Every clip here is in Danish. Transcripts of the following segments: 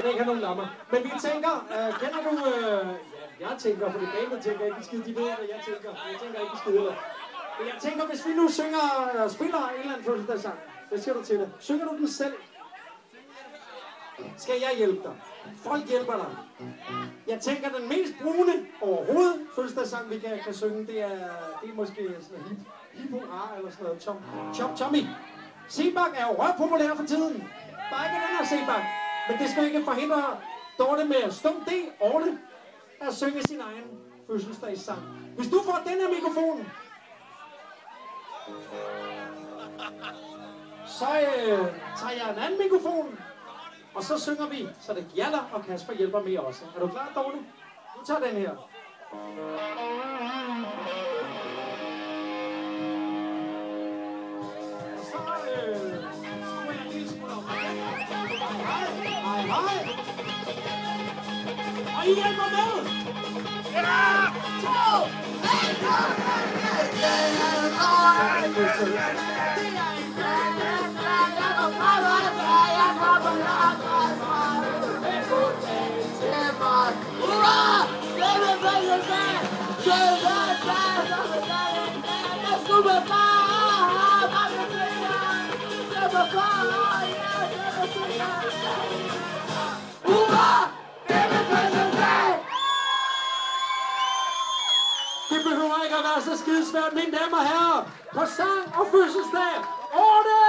den ikke har nogen lammer. Men vi tænker, kender du... Ja, jeg tænker, fordi bandet tænker ikke skide, de ved, hvad jeg tænker. Jeg tænker ikke skide. Men jeg tænker, hvis vi nu spiller en eller anden fødselsdagssang, hvad siger du til det? Synger du den selv? Skal jeg hjælpe dig? Folk hjælper dig. Jeg tænker, den mest brune overhovedet fødselsdagssang, vi kan synge, det er måske sådan Hippo A eller sådan noget. Chop Tommy. Sebak er jo røvpopulær for tiden. Bare ikke den her Sebak. Men det skal ikke forhindre Dorte med stum D, Orte, at synge sin egen fødselsdagssang. Hvis du får den her mikrofon, så tager jeg en anden mikrofon, og så synger vi, så det gælder, og Kasper hjælper med også. Er du klar, Dorte? Nu tager den her. Og så skruer jeg en lille smule op. Hej. Og I hjælper med! Ja! 2! Det behøver ikke at være så skidesvært, mine damer og herrer. På sang og fødselsdag, Orte!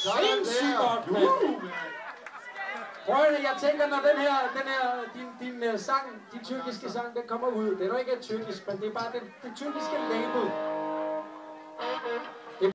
Sindssygt godt, mand. Prøv det, jeg tænker, når din sang, din tyrkiske sang, den kommer ud. Det er jo ikke tyrkisk, men det er bare det tyrkiske label.